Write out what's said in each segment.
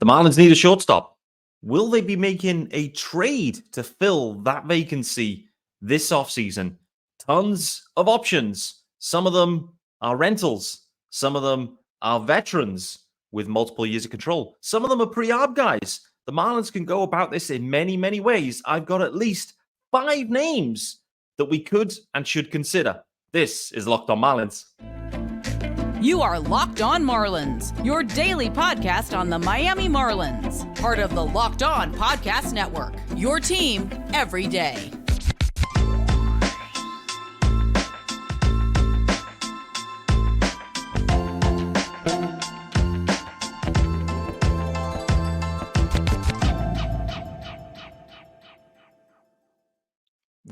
The Marlins need a shortstop. Will they be making a trade to fill that vacancy this offseason? Tons of options. Some of them are rentals. Some of them are veterans with multiple years of control. Some of them are pre-arb guys. The Marlins can go about this in many, many ways. I've got at least 5 names that we could and should consider. This is Locked On Marlins. You are Locked On Marlins, your daily podcast on the Miami Marlins. Part of the Locked On Podcast Network, your team every day.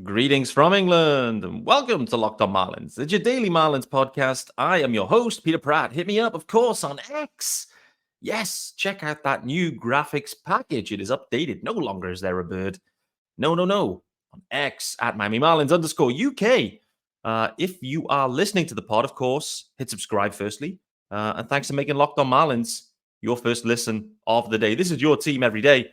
Greetings from England and welcome to Locked On Marlins. It's your daily Marlins podcast. I am your host, Peter Pratt. Hit me up, of course, on X. Yes, check out that new graphics package. It is updated. No longer is there a bird. No. On X at Miami Marlins _UK. If you are listening to the pod, of course, hit subscribe firstly. And thanks for making Locked On Marlins your first listen of the day. This is your team every day.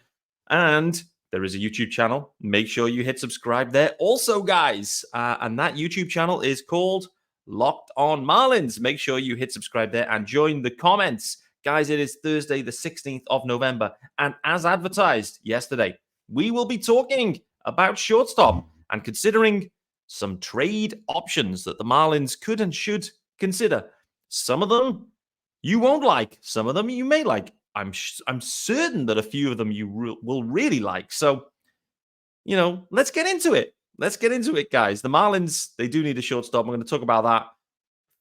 And there is a YouTube channel. Make sure you hit subscribe there also, guys. And that YouTube channel is called Locked On Marlins. Make sure you hit subscribe there and join the comments. Guys, it is Thursday, the 16th of November. And as advertised yesterday, we will be talking about shortstop and considering some trade options that the Marlins could and should consider. Some of them you won't like. Some of them you may like. I'm certain that a few of them you will really like. So, let's get into it. Let's get into it, guys. The Marlins, they do need a shortstop. I'm going to talk about that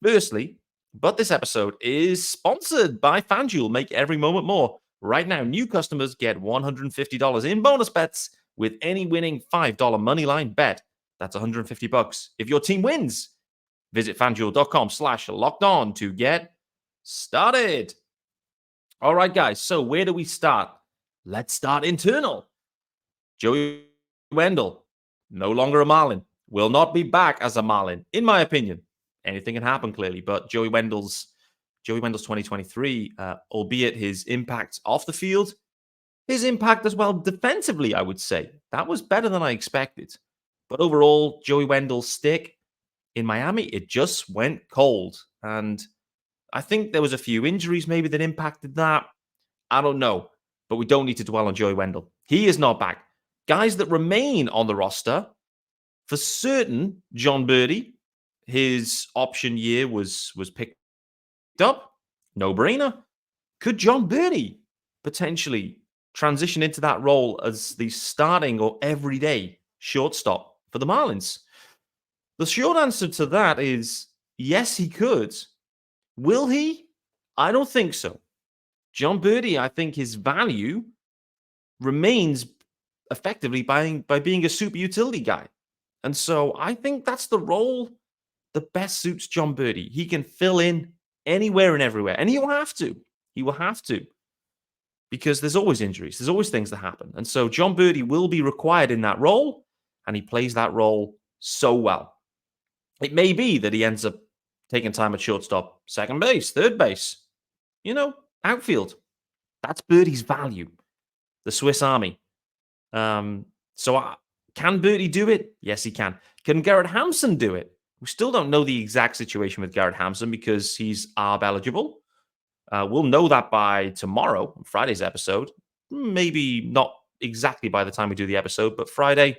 firstly. But this episode is sponsored by FanDuel. Make every moment more. Right now, new customers get $150 in bonus bets with any winning $5 moneyline bet. That's $150. If your team wins, visit FanDuel.com/lockedon to get started. All right, guys. So where do we start? Let's start internal. Joey Wendle, no longer a Marlin, will not be back as a Marlin, in my opinion. Anything can happen, clearly, but Joey Wendle's 2023, albeit his impact off the field, his impact as well defensively, I would say, that was better than I expected. But overall, Joey Wendle's stick in Miami, it just went cold. And I think there was a few injuries maybe that impacted that. I don't know. But we don't need to dwell on Joey Wendle. He is not back. Guys that remain on the roster, for certain, Jon Berti, his option year was picked up. No-brainer. Could Jon Berti potentially transition into that role as the starting or everyday shortstop for the Marlins? The short answer to that is yes, he could. Will he? I don't think so. Jon Berti, I think his value remains effectively by being a super utility guy. And so I think that's the role that best suits Jon Berti. He can fill in anywhere and everywhere. And he will have to. He will have to. Because there's always injuries. There's always things that happen. And so Jon Berti will be required in that role. And he plays that role so well. It may be that he ends up taking time at shortstop, second base, third base, outfield. That's Berti's value, the Swiss Army. Can Berti do it? Yes, he can. Can Garrett Hampson do it? We still don't know the exact situation with Garrett Hampson because he's ARB eligible. We'll know that by tomorrow, Friday's episode. Maybe not exactly by the time we do the episode, but Friday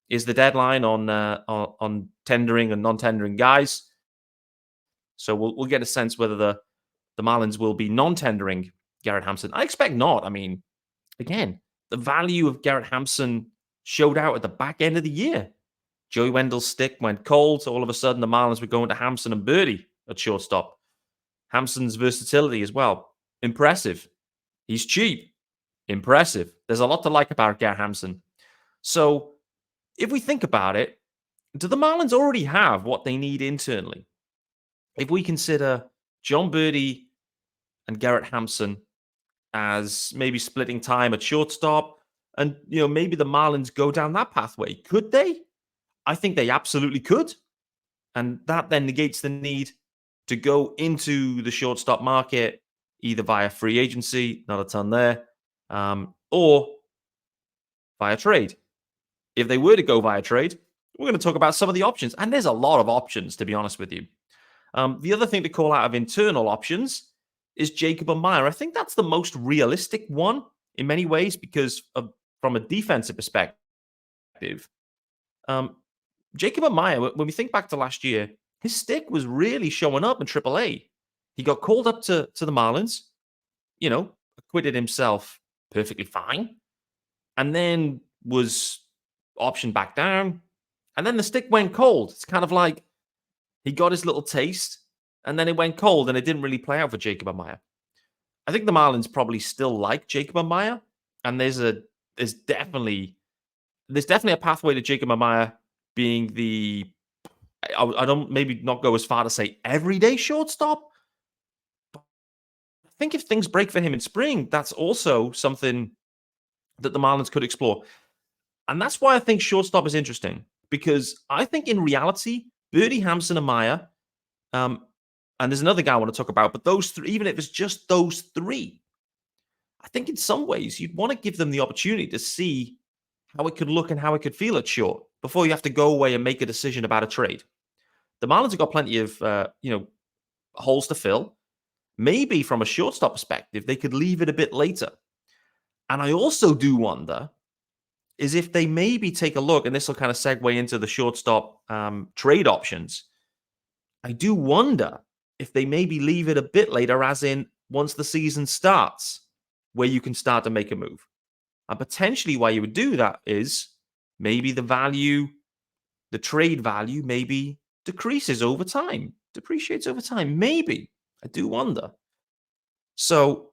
is the deadline on tendering and non-tendering guys. So we'll get a sense whether the Marlins will be non-tendering Garrett Hampson. I expect not. I mean, again, the value of Garrett Hampson showed out at the back end of the year. Joey Wendle's stick went cold. So all of a sudden, the Marlins were going to Hampson and Berti at shortstop. Hampson's versatility as well. Impressive. He's cheap. Impressive. There's a lot to like about Garrett Hampson. So if we think about it, do the Marlins already have what they need internally? If we consider Jon Berti and Garrett Hampson as maybe splitting time at shortstop, and maybe the Marlins go down that pathway, could they? I think they absolutely could. And that then negates the need to go into the shortstop market either via free agency, not a ton there, or via trade. If they were to go via trade, we're going to talk about some of the options. And there's a lot of options, to be honest with you. The other thing to call out of internal options is Jacob Amaya. I think that's the most realistic one in many ways because from a defensive perspective, Jacob Amaya, when we think back to last year, his stick was really showing up in AAA. He got called up to the Marlins, acquitted himself perfectly fine, and then was optioned back down. And then the stick went cold. It's kind of like he got his little taste, and then it went cold, and it didn't really play out for Jacob Amaya. I think the Marlins probably still like Jacob Amaya, and there's definitely a pathway to Jacob Amaya being I don't maybe not go as far to say everyday shortstop. But I think if things break for him in spring, that's also something that the Marlins could explore. And that's why I think shortstop is interesting, because I think in reality, Berti, Hampson, Amaya, and there's another guy I want to talk about, but those three, even if it's just those three, I think in some ways you'd want to give them the opportunity to see how it could look and how it could feel at short before you have to go away and make a decision about a trade. The Marlins have got plenty of holes to fill. Maybe from a shortstop perspective, they could leave it a bit later. And I also do wonder is if they maybe take a look, and this will kind of segue into the shortstop trade options. I do wonder if they maybe leave it a bit later, as in once the season starts, where you can start to make a move. And potentially why you would do that is maybe the trade value maybe decreases over time, depreciates over time. Maybe. I do wonder. So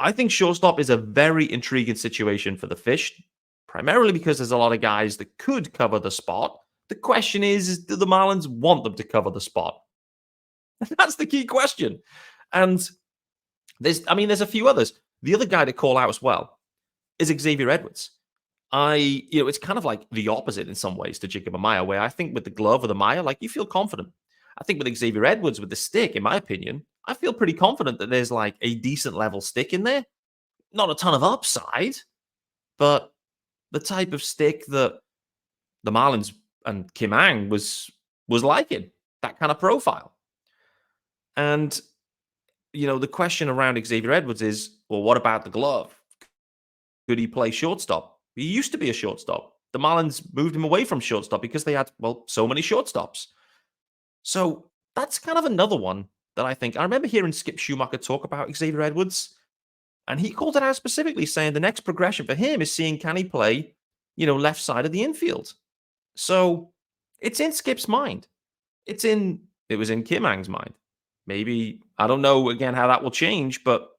I think shortstop is a very intriguing situation for the Fish, primarily because there's a lot of guys that could cover the spot. The question is do the Marlins want them to cover the spot? That's the key question. And there's a few others. The other guy to call out as well is Xavier Edwards. It's kind of like the opposite in some ways to Jacob Amaya, where I think with the glove with Amaya, you feel confident. I think with Xavier Edwards with the stick, in my opinion, I feel pretty confident that there's a decent level stick in there. Not a ton of upside, but the type of stick that the Marlins and Kim Ang was liking, that kind of profile. And, the question around Xavier Edwards is, well, what about the glove? Could he play shortstop? He used to be a shortstop. The Marlins moved him away from shortstop because they had, so many shortstops. So that's kind of another one that I remember hearing Skip Schumacher talk about Xavier Edwards, and he called it out specifically, saying the next progression for him is seeing can he play, left side of the infield. So it's in Skip's mind. It was in Kim Ang's mind. Maybe, I don't know, again, how that will change, but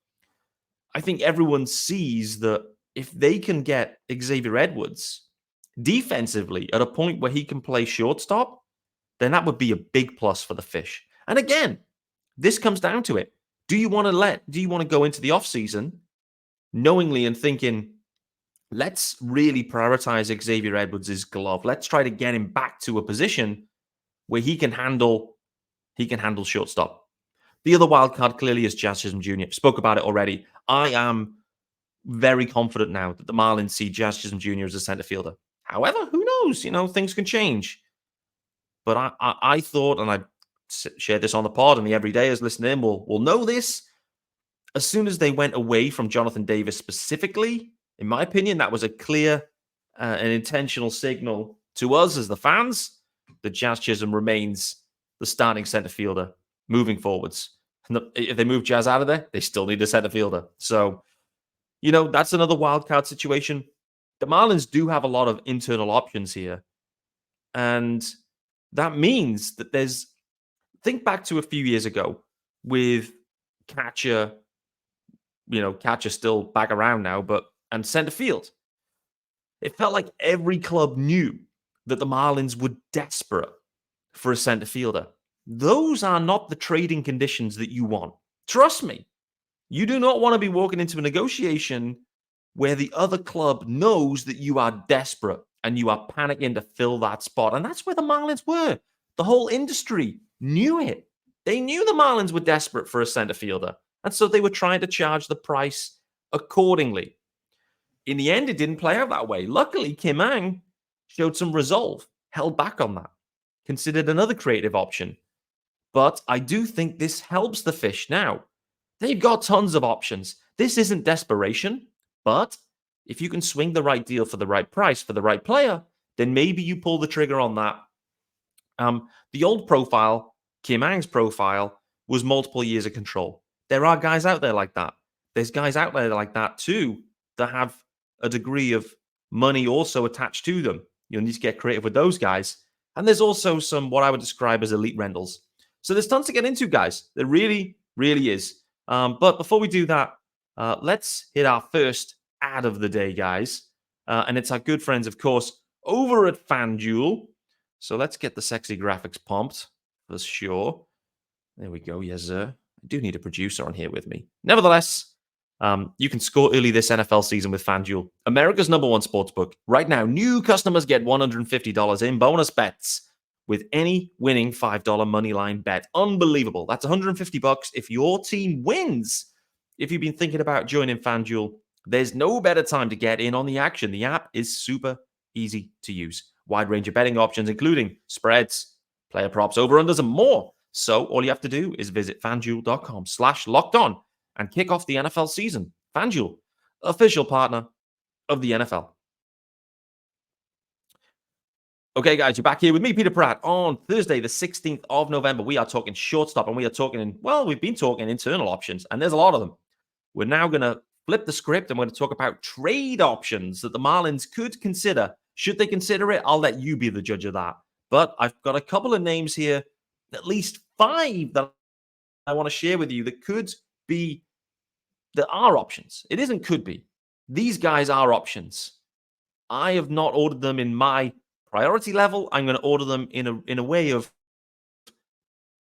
I think everyone sees that if they can get Xavier Edwards defensively at a point where he can play shortstop, then that would be a big plus for the Fish. And again, this comes down to it. Do you want to go into the offseason knowingly and thinking, let's really prioritize Xavier Edwards' glove. Let's try to get him back to a position where he can handle shortstop. The other wild card clearly is Jazz Chisholm Jr. Spoke about it already. I am very confident now that the Marlins see Jazz Chisholm Jr. as a center fielder. However, who knows? Things can change. But I thought, and I shared this on the pod, and the everydayers listening will know this. As soon as they went away from Jonathan Davis specifically, in my opinion, that was a clear and intentional signal to us as the fans that Jazz Chisholm remains the starting center fielder moving forwards. And if they move Jazz out of there, they still need a center fielder. So, that's another wild card situation. The Marlins do have a lot of internal options here. And that means that think back to a few years ago with catcher still back around now, and center field. It felt like every club knew that the Marlins were desperate for a center fielder. Those are not the trading conditions that you want. Trust me. You do not want to be walking into a negotiation where the other club knows that you are desperate and you are panicking to fill that spot. And that's where the Marlins were. The whole industry knew it. They knew the Marlins were desperate for a center fielder. And so they were trying to charge the price accordingly. in the end, it didn't play out that way. Luckily, Kim Ang showed some resolve, held back on that, considered another creative option. But I do think this helps the Fish now. They've got tons of options. This isn't desperation, but if you can swing the right deal for the right price for the right player, then maybe you pull the trigger on that. The old profile, Kim Ang's profile, was multiple years of control. There are guys out there like that. There's guys out there like that too that have a degree of money also attached to them. You'll need to get creative with those guys. And there's also some what I would describe as elite rentals. So there's tons to get into, guys. There really, really is. But before we do that, let's hit our first ad of the day, guys. And it's our good friends, of course, over at FanDuel. So let's get the sexy graphics pumped for sure. There we go. Yes, sir. I do need a producer on here with me. Nevertheless, you can score early this NFL season with FanDuel, America's #1 sportsbook. Right now, new customers get $150 in bonus bets with any winning $5 moneyline bet. Unbelievable. That's $150 if your team wins. If you've been thinking about joining FanDuel, there's no better time to get in on the action. The app is super easy to use. Wide range of betting options, including spreads, player props, over-unders, and more. So all you have to do is visit FanDuel.com/lockedon and kick off the NFL season. FanDuel, official partner of the NFL. Okay, guys, you're back here with me, Peter Pratt, on Thursday, the 16th of November. We are talking shortstop, and we are talking, we've been talking internal options, and there's a lot of them. We're now going to flip the script, and we're going to talk about trade options that the Marlins could consider. Should they consider it? I'll let you be the judge of that. But I've got a couple of names here, at least 5 that I want to share with you that are options. It isn't could be. These guys are options. I have not ordered them in my priority level. I'm going to order them in a way of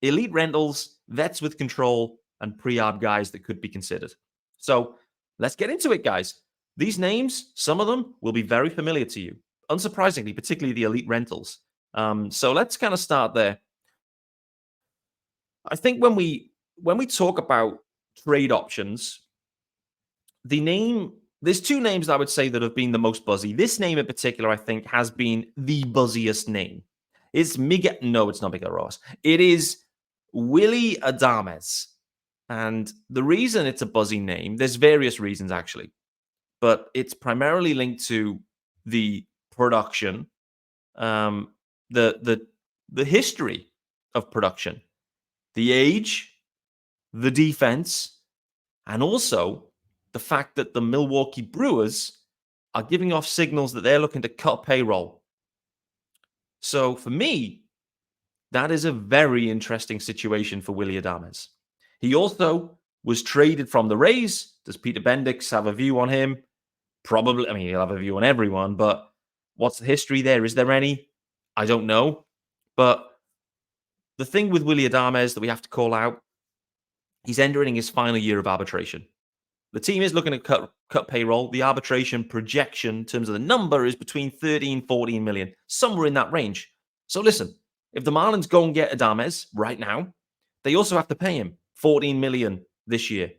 elite rentals, vets with control, and pre-arb guys that could be considered. So let's get into it, guys. These names, some of them will be very familiar to you. Unsurprisingly, particularly the elite rentals. So let's kind of start there. I think when we talk about trade options, there's 2 names that I would say that have been the most buzzy. This name in particular, I think, has been the buzziest name. It's Miguel. No, it's not Miguel Rojas. It is Willy Adames. And the reason it's a buzzy name, there's various reasons actually, but it's primarily linked to the production, the history of production, the age, the defense, and also the fact that the Milwaukee Brewers are giving off signals that they're looking to cut payroll. So for me, that is a very interesting situation for Willy Adames. He also was traded from the Rays. Does Peter Bendix have a view on him? Probably. I mean, he'll have a view on everyone, but what's the history there? Is there any? I don't know. But the thing with Willy Adames that we have to call out, he's entering his final year of arbitration. The team is looking to cut payroll. The arbitration projection in terms of the number is between 13, 14 million, somewhere in that range. So listen, if the Marlins go and get Adames right now, they also have to pay him 14 million this year.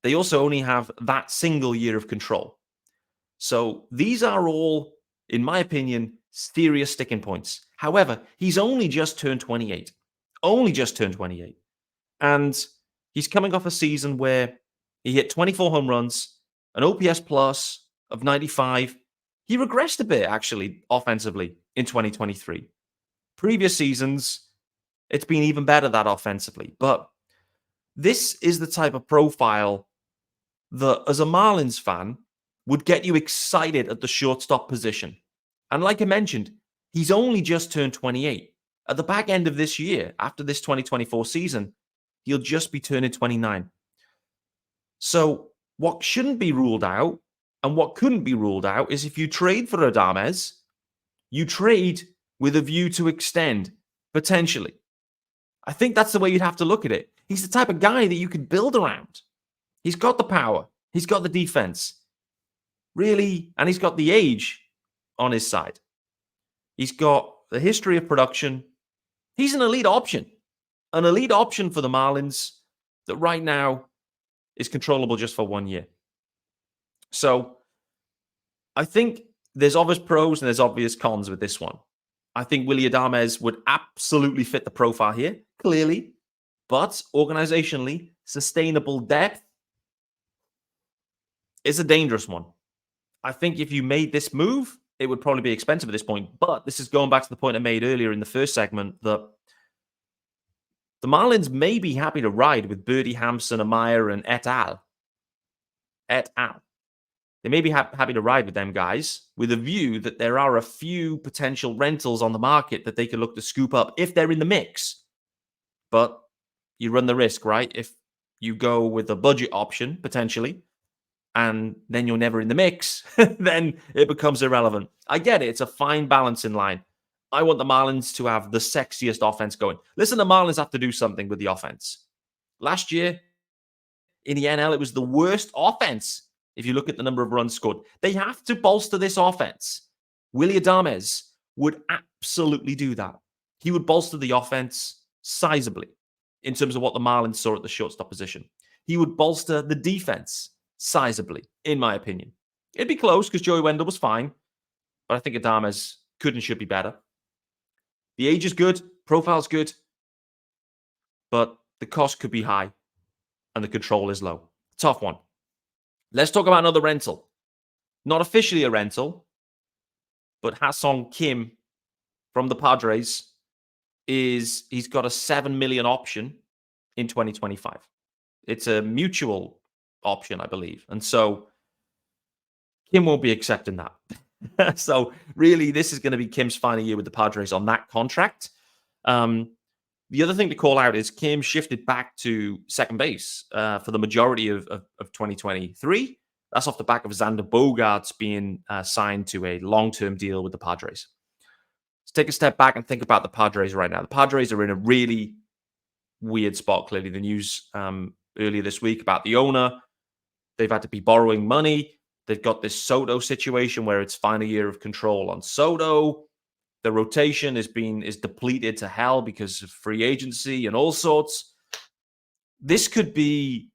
They also only have that single year of control. So these are all, in my opinion, serious sticking points. However, he's only just turned 28. Only just turned 28. And he's coming off a season where he hit 24 home runs, an OPS plus of 95. He regressed a bit, actually, offensively in 2023. Previous seasons, it's been even better that offensively. But this is the type of profile that, as a Marlins fan, would get you excited at the shortstop position. And like I mentioned, he's only just turned 28. At the back end of this year, after this 2024 season, he'll just be turning 29. So what shouldn't be ruled out and what couldn't be ruled out is if you trade for Adames, you trade with a view to extend, potentially. I think that's the way you'd have to look at it. He's the type of guy that you could build around. He's got the power. He's got the defense. Really, and he's got the age on his side. He's got the history of production. He's an elite option. An elite option for the Marlins that right now is controllable just for 1 year. So I think there's obvious pros and there's obvious cons with this one. I think Willy Adames would absolutely fit the profile here, clearly. But organizationally, sustainable depth is a dangerous one. I think if you made this move, it would probably be expensive at this point. But this is going back to the point I made earlier in the first segment that the Marlins may be happy to ride with Berti, Hampson, Amaya, and et al. They may be happy to ride with them guys with a view that there are a few potential rentals on the market that they could look to scoop up if they're in the mix. But you run the risk, right? If you go with a budget option, potentially, and then you're never in the mix, then it becomes irrelevant. I get it. It's a fine balance in line. I want the Marlins to have the sexiest offense going. Listen, the Marlins have to do something with the offense. Last year, in the NL, it was the worst offense. If you look at the number of runs scored, they have to bolster this offense. Willy Adames would absolutely do that. He would bolster the offense sizably in terms of what the Marlins saw at the shortstop position. He would bolster the defense sizably, in my opinion. It'd be close because Joey Wendle was fine, but I think Adames could and should be better. The age is good, profile's good, but the cost could be high and the control is low. Tough one. Let's talk about another rental. Not officially a rental, but Ha-Seong Kim from the Padres he's got a $7 million option in 2025. It's a mutual option, I believe. And so Kim won't be accepting that. So really, this is going to be Kim's final year with the Padres on that contract. The other thing to call out is Kim shifted back to second base for the majority of 2023. That's off the back of Xander Bogaerts being signed to a long-term deal with the Padres. Let's take a step back and think about the Padres right now. The Padres are in a really weird spot, clearly. The news earlier this week about the owner. They've had to be borrowing money. They've got this Soto situation where it's final year of control on Soto. The rotation is depleted to hell because of free agency and all sorts. This could be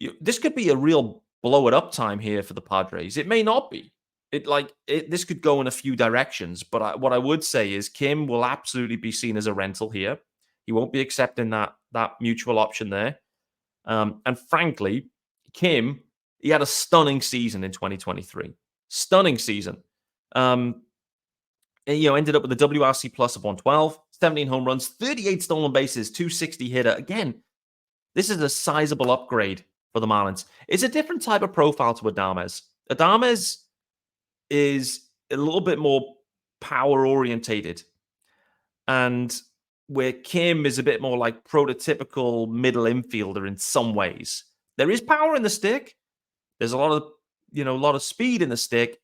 a real blow it up time here for the Padres. It may not be. This could go in a few directions. But what I would say is Kim will absolutely be seen as a rental here. He won't be accepting that mutual option there. And frankly, Kim, he had a stunning season in 2023. Stunning season. Ended up with a WRC plus of 112, 17 home runs, 38 stolen bases, 260 hitter. Again, this is a sizable upgrade for the Marlins. It's a different type of profile to Adames. Adames is a little bit more power orientated, and where Kim is a bit more like prototypical middle infielder in some ways. There is power in the stick. There's a lot of speed in the stick.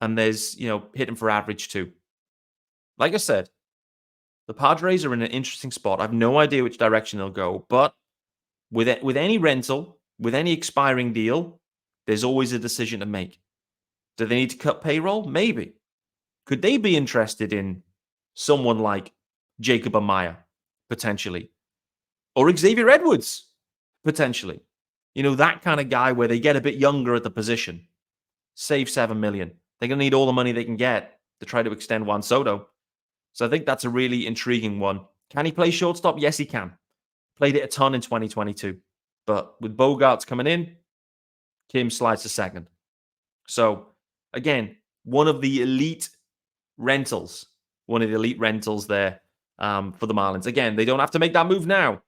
And there's, hitting for average too. Like I said, the Padres are in an interesting spot. I have no idea which direction they'll go. But with any rental, with any expiring deal, there's always a decision to make. Do they need to cut payroll? Maybe. Could they be interested in someone like Jacob Amaya, potentially? Or Xavier Edwards, potentially? That kind of guy where they get a bit younger at the position. Save $7 million. They're going to need all the money they can get to try to extend Juan Soto. So I think that's a really intriguing one. Can he play shortstop? Yes, he can. Played it a ton in 2022. But with Bogaerts coming in, Kim slides to second. So, again, one of the elite rentals there for the Marlins. Again, they don't have to make that move now.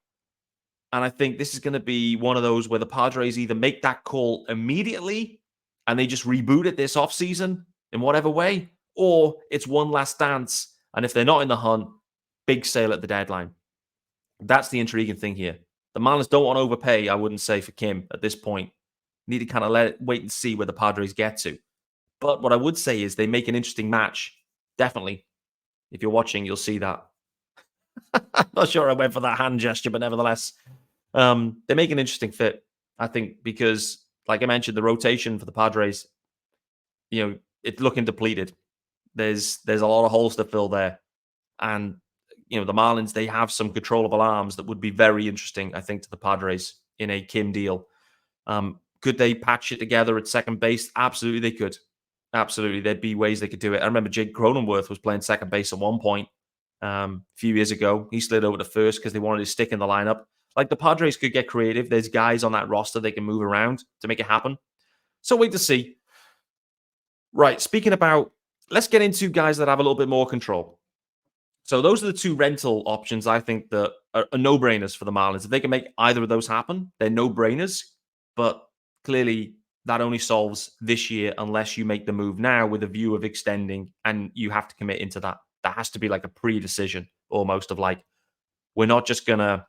And I think this is going to be one of those where the Padres either make that call immediately and they just reboot it this offseason in whatever way, or it's one last dance. And if they're not in the hunt, big sale at the deadline. That's the intriguing thing here. The Marlins don't want to overpay, I wouldn't say, for Kim at this point. Need to kind of wait and see where the Padres get to. But what I would say is they make an interesting match. Definitely. If you're watching, you'll see that. I'm not sure I went for that hand gesture, but nevertheless, they make an interesting fit, I think, because like I mentioned, the rotation for the Padres, it's looking depleted. There's a lot of holes to fill there. And, the Marlins, they have some controllable arms that would be very interesting, I think, to the Padres in a Kim deal. Could they patch it together at second base? Absolutely, they could. Absolutely. There'd be ways they could do it. I remember Jake Cronenworth was playing second base at one point a few years ago. He slid over to first because they wanted to stick in the lineup. Like, the Padres could get creative. There's guys on that roster they can move around to make it happen. So wait to see. Right. Speaking about, let's get into guys that have a little bit more control. So those are the two rental options I think that are no-brainers for the Marlins. If they can make either of those happen, they're no-brainers. But clearly, that only solves this year unless you make the move now with a view of extending, and you have to commit into that. That has to be like a pre-decision almost of like, we're not just going to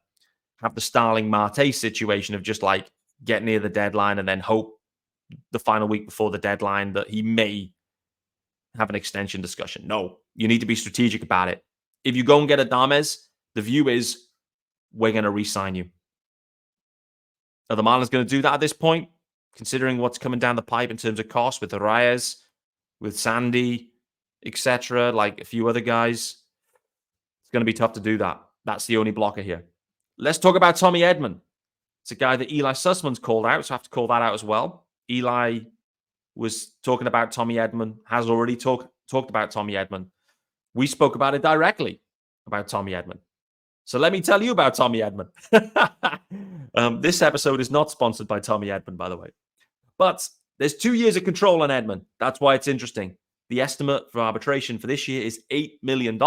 have the Starling Marte situation of just like get near the deadline and then hope the final week before the deadline that he may have an extension discussion. No, you need to be strategic about it. If you go and get Adames, the view is we're going to re-sign you. Are the Marlins going to do that at this point, considering what's coming down the pipe in terms of cost with Arias, with Sandy, etc., like a few other guys? It's going to be tough to do that. That's the only blocker here. Let's talk about Tommy Edman. It's a guy that Eli Sussman's called out, so I have to call that out as well. Eli was talking about Tommy Edman, has already talked about Tommy Edman. We spoke about it directly, about Tommy Edman. So let me tell you about Tommy Edman. This episode is not sponsored by Tommy Edman, by the way. But there's 2 years of control on Edman. That's why it's interesting. The estimate for arbitration for this year is $8 million.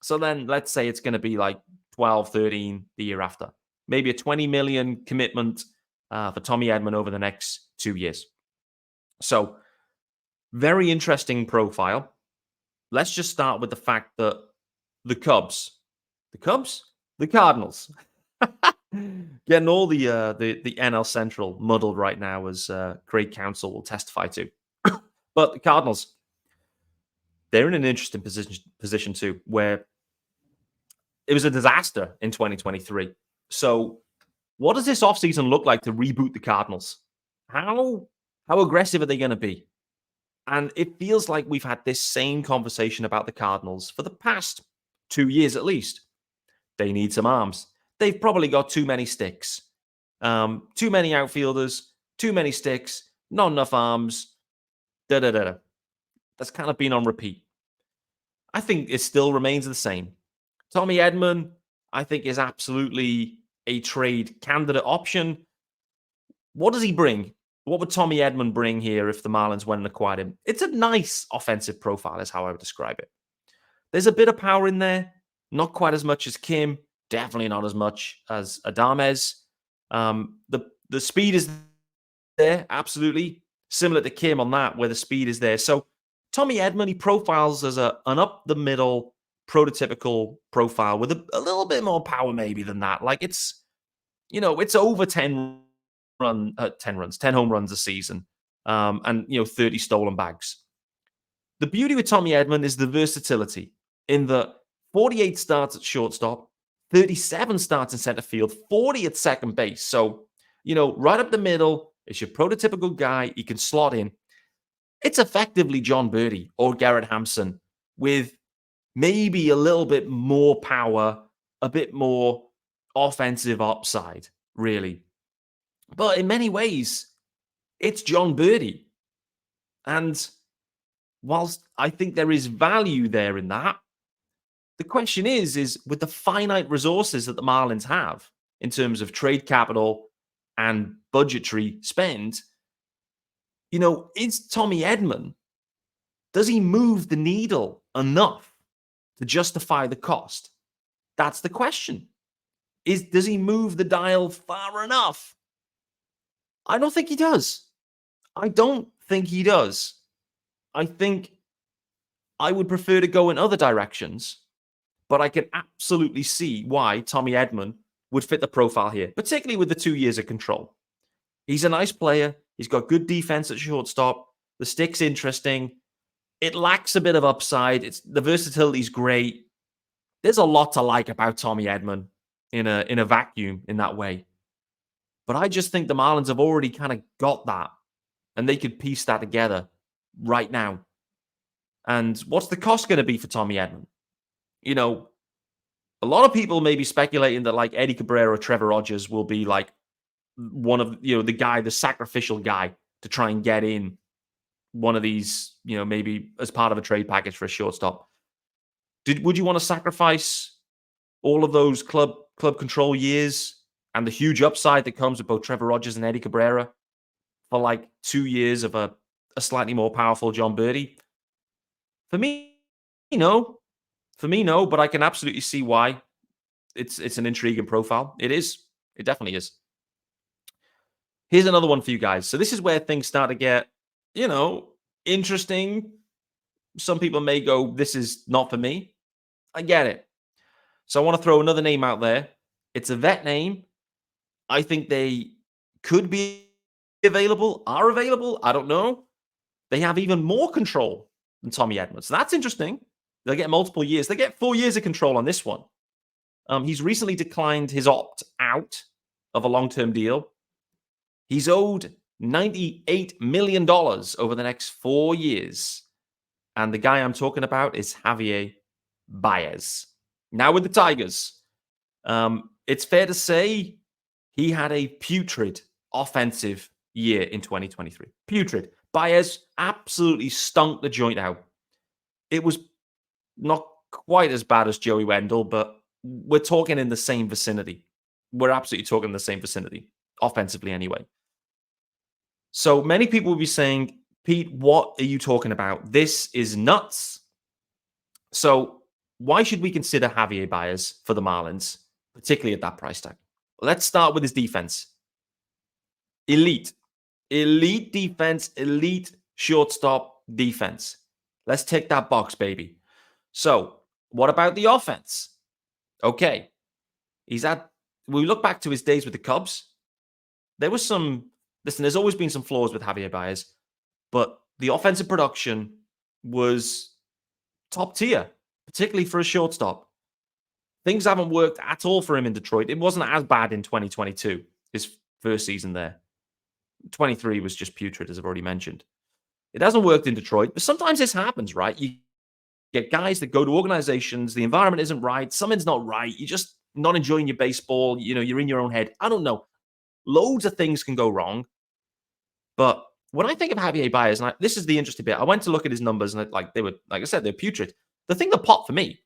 So then let's say it's going to be like 12, 13 the year after. Maybe a $20 million commitment for Tommy Edman over the next 2 years. So very interesting profile. Let's just start with the fact that the Cardinals, getting all the NL Central muddled right now, as Craig Counsell will testify to. But the Cardinals, they're in an interesting position too, where it was a disaster in 2023. So what does this offseason look like to reboot the Cardinals? How aggressive are they going to be? And it feels like we've had this same conversation about the Cardinals for the past 2 years at least. They need some arms. They've probably got too many sticks. Too many outfielders, too many sticks, not enough arms. That's kind of been on repeat. I think it still remains the same. Tommy Edman, I think, is absolutely a trade candidate option. What does he bring? What would Tommy Edman bring here if the Marlins went and acquired him? It's a nice offensive profile, is how I would describe it. There's a bit of power in there. Not quite as much as Kim. Definitely not as much as Adames. The speed is there, absolutely. Similar to Kim on that, where the speed is there. So Tommy Edman, he profiles as an up-the-middle, prototypical profile with a little bit more power maybe than that. Like it's over 10 home runs a season, and 30 stolen bags. The beauty with Tommy Edman is the versatility in the 48 starts at shortstop, 37 starts in center field, 40 at second base. So, right up the middle, it's your prototypical guy. You can slot in. It's effectively Jon Berti or Garrett Hampson with maybe a little bit more power, a bit more offensive upside, really. But in many ways, it's Jon Berti. And whilst I think there is value there in that, the question is with the finite resources that the Marlins have in terms of trade capital and budgetary spend, is Tommy Edman, does he move the needle enough to justify the cost? That's the question. Does he move the dial far enough? I don't think he does. I think I would prefer to go in other directions, but I can absolutely see why Tommy Edman would fit the profile here, particularly with the 2 years of control. He's a nice player. He's got good defense at shortstop. The stick's interesting. It lacks a bit of upside. The versatility's great. There's a lot to like about Tommy Edman in a vacuum in that way. But I just think the Marlins have already kind of got that, and they could piece that together right now. And what's the cost going to be for Tommy Edman? A lot of people may be speculating that like Eddie Cabrera or Trevor Rogers will be like one of, the sacrificial guy to try and get in one of these, maybe as part of a trade package for a shortstop. Would you want to sacrifice all of those club control years and the huge upside that comes with both Trevor Rogers and Eddie Cabrera for like 2 years of a slightly more powerful Jon Berti? For me, no. For me, no, but I can absolutely see why. It's an intriguing profile. It is. It definitely is. Here's another one for you guys. So this is where things start to get, interesting. Some people may go, this is not for me. I get it. So I want to throw another name out there. It's a vet name. I think they could be available, are available. I don't know. They have even more control than Tommy Edmonds. So that's interesting. They'll get multiple years. They get 4 years of control on this one. He's recently declined his opt-out of a long-term deal. He's owed $98 million over the next 4 years. And the guy I'm talking about is Javier Baez. Now with the Tigers, it's fair to say he had a putrid offensive year in 2023. Putrid. Baez absolutely stunk the joint out. It was not quite as bad as Joey Wendle, but we're talking in the same vicinity. We're absolutely talking in the same vicinity, offensively anyway. So many people will be saying, Pete, what are you talking about? This is nuts. So why should we consider Javier Baez for the Marlins, particularly at that price tag? Let's start with his defense. Elite. Elite defense, elite shortstop defense. Let's tick that box, baby. So what about the offense? Okay. We look back to his days with the Cubs. There was there's always been some flaws with Javier Baez, but the offensive production was top tier, particularly for a shortstop. Things haven't worked at all for him in Detroit. It wasn't as bad in 2022, his first season there. 23 was just putrid, as I've already mentioned. It hasn't worked in Detroit, but sometimes this happens, right? You get guys that go to organizations, the environment isn't right, something's not right, you're just not enjoying your baseball, you're in your own head. I don't know. Loads of things can go wrong. But when I think of Javier Baez, and this is the interesting bit, I went to look at his numbers, and they were, like I said, they're putrid. The thing that popped for me,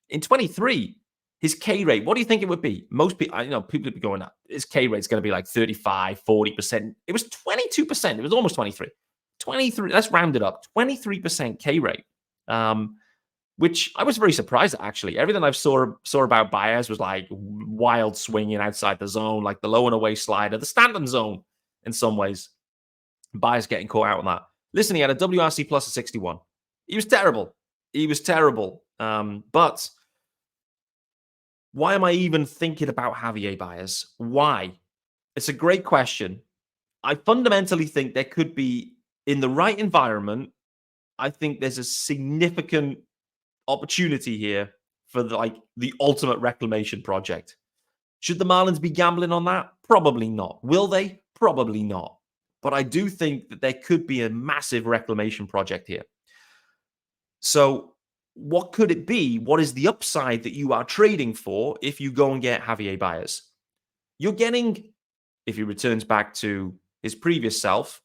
in 23, his K rate, what do you think it would be? Most people, people would be going, his K rate's going to be like 35, 40%. It was 22%. It was almost 23. 23, let's round it up. 23% K rate, which I was very surprised at, actually. Everything I saw about Baez was like wild swinging outside the zone, like the low and away slider, the stand-in zone in some ways. Baez getting caught out on that. Listen, he had a WRC plus of 61. He was terrible. But why am I even thinking about Javier Baez? Why? It's a great question. I fundamentally think there could be, in the right environment, I think there's a significant opportunity here for the ultimate reclamation project. Should the Marlins be gambling on that? Probably not. Will they? Probably not. But I do think that there could be a massive reclamation project here. So what could it be? What is the upside that you are trading for if you go and get Javier Baez? You're getting, if he returns back to his previous self,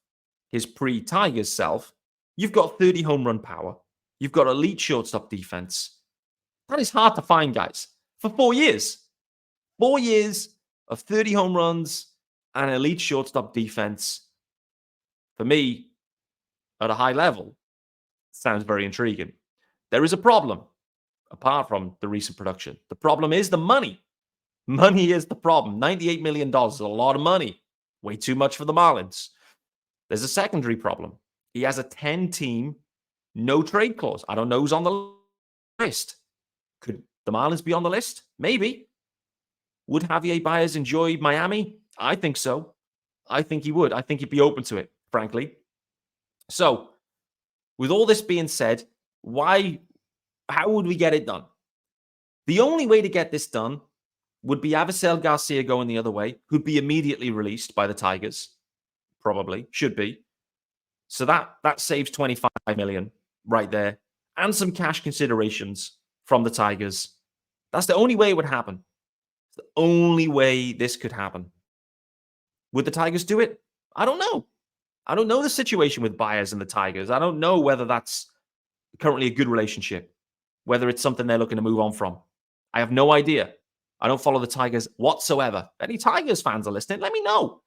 his pre-Tigers self, you've got 30 home run power. You've got elite shortstop defense. That is hard to find, guys, for 4 years. 4 years of 30 home runs and elite shortstop defense. For me, at a high level, sounds very intriguing. There is a problem, apart from the recent production. The problem is the money. Money is the problem. $98 million is a lot of money. Way too much for the Marlins. There's a secondary problem. He has a 10-team no trade clause. I don't know who's on the list. Could the Marlins be on the list? Maybe. Would Javier Baez enjoy Miami? I think so. I think he would. I think he'd be open to it, frankly. So, with all this being said, how would we get it done? The only way to get this done would be Avisail Garcia going the other way, who'd be immediately released by the Tigers. Probably. Should be. So that saves $25 million right there. And some cash considerations from the Tigers. That's the only way it would happen. It's the only way this could happen. Would the Tigers do it? I don't know. I don't know the situation with Baez and the Tigers. I don't know whether that's currently a good relationship, whether it's something they're looking to move on from. I have no idea. I don't follow the Tigers whatsoever. If any Tigers fans are listening, let me know.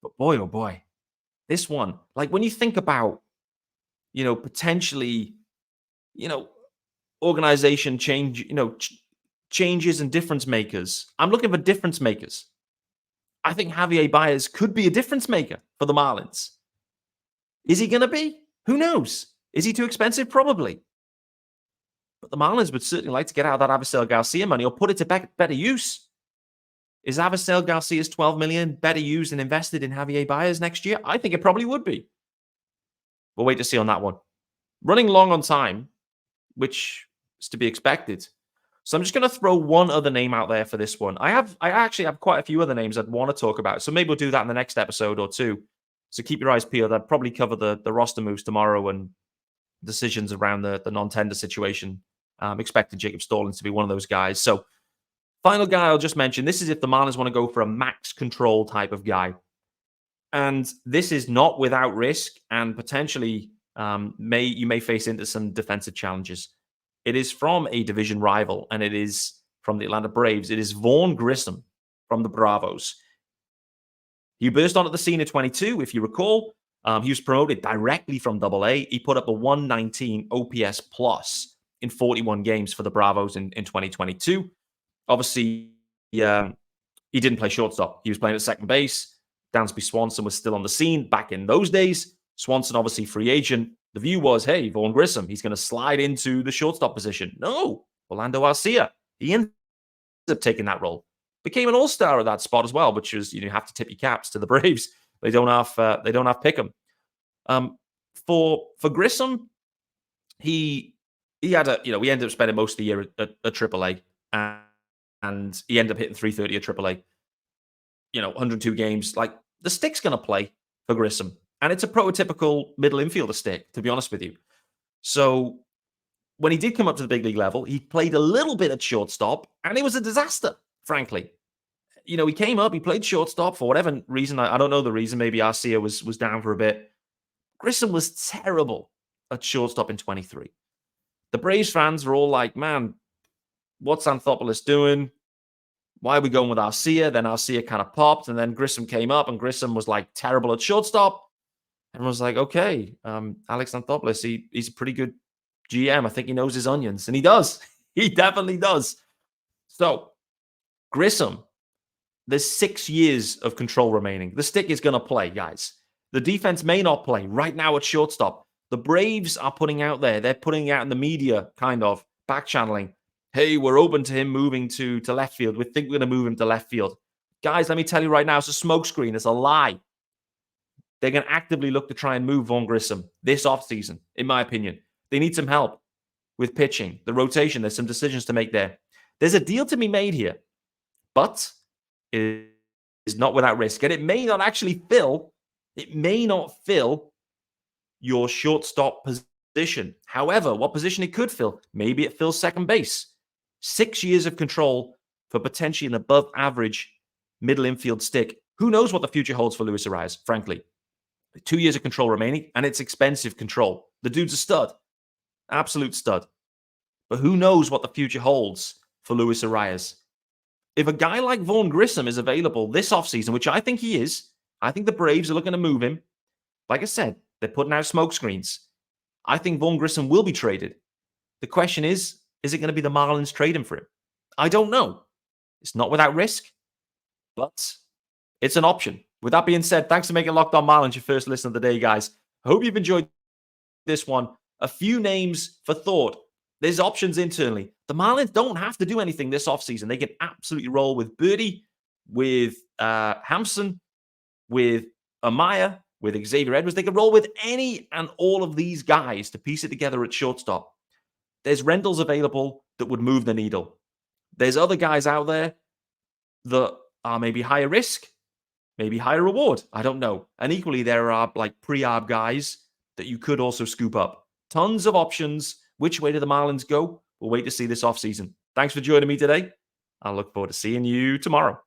But boy, oh boy, this one, like when you think about, potentially, organization change, changes and difference makers. I'm looking for difference makers. I think Javier Baez could be a difference maker for the Marlins. Is he going to be? Who knows? Is he too expensive? Probably. But the Marlins would certainly like to get out of that Avisail Garcia money or put it to better use. Is Avisail Garcia's $12 million better used and invested in Javier Baez next year? I think it probably would be. We'll wait to see on that one. Running long on time, which is to be expected. So I'm just going to throw one other name out there for this one. I actually have quite a few other names I'd want to talk about. So maybe we'll do that in the next episode or two. So keep your eyes peeled. I'd probably cover the roster moves tomorrow and decisions around the non-tender situation. Expected Jacob Stallings to be one of those guys. So final guy I'll just mention, this is if the Marlins want to go for a max control type of guy. And this is not without risk and potentially you may face into some defensive challenges. It is from a division rival, and it is from the Atlanta Braves. It is Vaughn Grissom from the Bravos. He burst onto the scene at 22, if you recall. He was promoted directly from AA. He put up a 119 OPS plus in 41 games for the Bravos in 2022. Obviously, he didn't play shortstop. He was playing at second base. Dansby Swanson was still on the scene back in those days. Swanson, obviously free agent. The view was, hey, Vaughn Grissom, he's going to slide into the shortstop position. No, Orlando Arcia, he ended up taking that role. Became an all-star at that spot as well, which is, you have to tip your caps to the Braves. They don't have Pick'em. For Grissom, he had we ended up spending most of the year at AAA, and he ended up hitting 330 at AAA. 102 games. Like, the stick's going to play for Grissom. And it's a prototypical middle infielder stick, to be honest with you. So when he did come up to the big league level, he played a little bit at shortstop, and it was a disaster, frankly. He came up, he played shortstop for whatever reason. I don't know the reason. Maybe Arcia was down for a bit. Grissom was terrible at shortstop in 23. The Braves fans were all like, man, what's Anthopoulos doing? Why are we going with Arcia? Then Arcia kind of popped, and then Grissom came up, and Grissom was like terrible at shortstop. And was like, okay, Alex Anthopoulos, he's a pretty good GM. I think he knows his onions. And he does. He definitely does. So, Grissom, there's 6 years of control remaining. The stick is going to play, guys. The defense may not play right now at shortstop. The Braves are putting out there, they're putting out in the media, kind of, back channeling. Hey, we're open to him moving to left field. We think we're going to move him to left field. Guys, let me tell you right now, it's a smokescreen. It's a lie. They're going to actively look to try and move Vaughn Grissom this offseason, in my opinion. They need some help with pitching, the rotation. There's some decisions to make there. There's a deal to be made here, but it is not without risk. And it may not fill your shortstop position. However, what position it could fill? Maybe it fills second base. 6 years of control for potentially an above average middle infield stick. Who knows what the future holds for Luis Arias, frankly. 2 years of control remaining, and it's expensive control. The dude's a stud. Absolute stud. But who knows what the future holds for Luis Arias? If a guy like Vaughn Grissom is available this offseason, which I think he is, I think the Braves are looking to move him. Like I said, they're putting out smoke screens. I think Vaughn Grissom will be traded. The question is it going to be the Marlins trading for him? I don't know. It's not without risk, but it's an option. With that being said, thanks for making Locked On Marlins your first listen of the day, guys. I hope you've enjoyed this one. A few names for thought. There's options internally. The Marlins don't have to do anything this offseason. They can absolutely roll with Berti, with Hampson, with Amaya, with Xavier Edwards. They can roll with any and all of these guys to piece it together at shortstop. There's rentals available that would move the needle. There's other guys out there that are maybe higher risk, maybe higher reward. I don't know. And equally, there are like pre-arb guys that you could also scoop up. Tons of options. Which way do the Marlins go? We'll wait to see this offseason. Thanks for joining me today. I look forward to seeing you tomorrow.